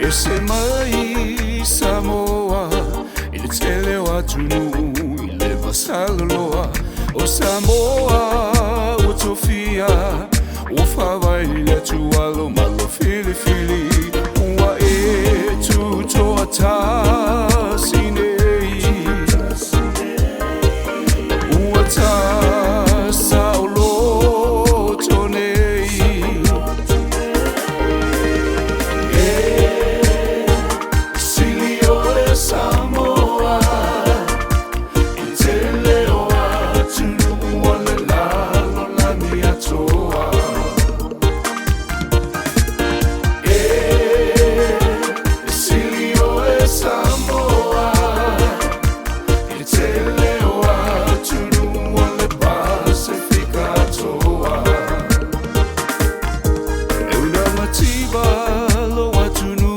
Ese mai Samoa, il tele wa tunu, il vasaloa, o Samoa, o Sofia, o fava ile tualo malo fili fili, wa e tu toata sinei, wa ta saulo tonei. Sili Oe Samoa, Itele oa tunu wale lalo lani atoa. Sili Oe Samoa, Itele oa tunu wale Pasifika atoa. Euna matiba lo atunu,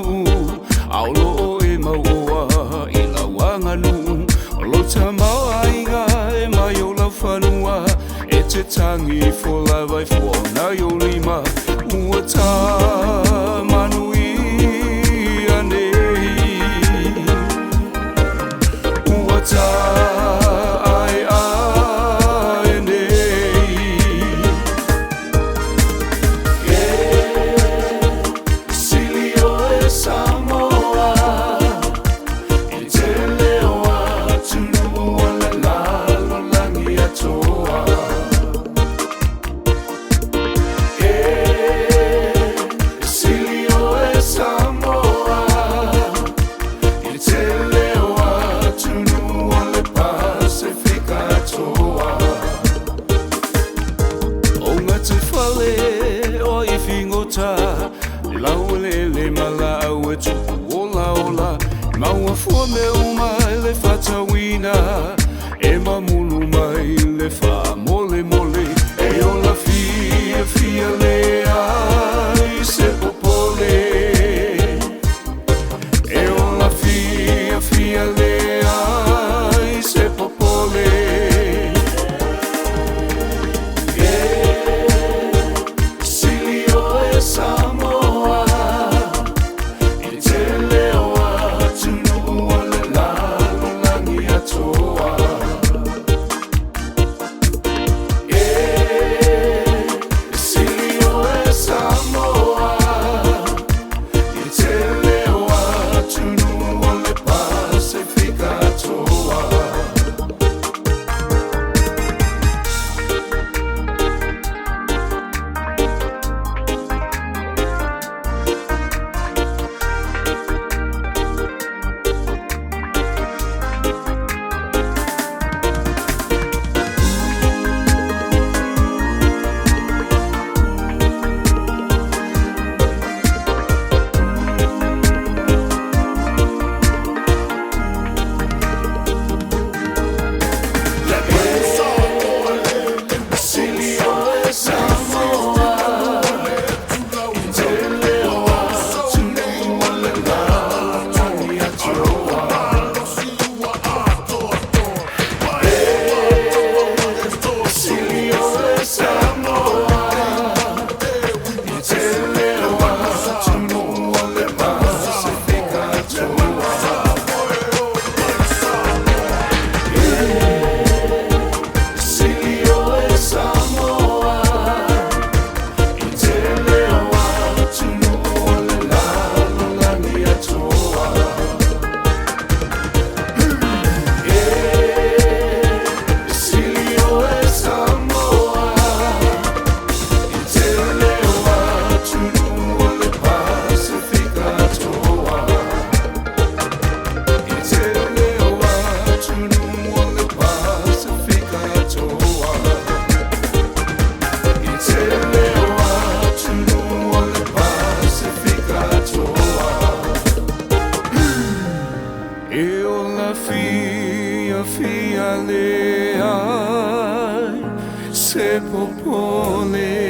aulo e maua ila wanganu, lo tamau ainga e mai la whanua, e te tangi for lava for na yo lima, ua ta manui anei, ua ta ai ai nei. Sili Oe Samoa, Itele oa tunu wale lalo langi atoa. Sili Oe Samoa, Itele oa tunu wale Pasifika atoa. O ngā te whale o I whingota, laulele mala au e tupu ola ola, maua fua me umai le whatawina, e mamulu mai le wha mole mole, e ola fia fia le ai se popole, e ola fia fia le ai se popole. Sili Oe Samoa, Itele oa tunu wale lalo langi atoa. Sili Oe Samoa, Itele oa tunu wale Pasifika atoa. Sili Oe Samoa, Itele oa tunu wale lalo langi atoa. Sili Oe Samoa, Itele oa tunu wale Pasifika atoa. Sili Oe Samoa, Itele oa tunu wale lalo langi atoa. Sili Oe Samoa, Itele oa tunu wale Pasifika atoa. Itele oa tunu wale Pasifika atoa. Itele oa tunu wale Pasifika atoa. E ola fia fia le ai se popole.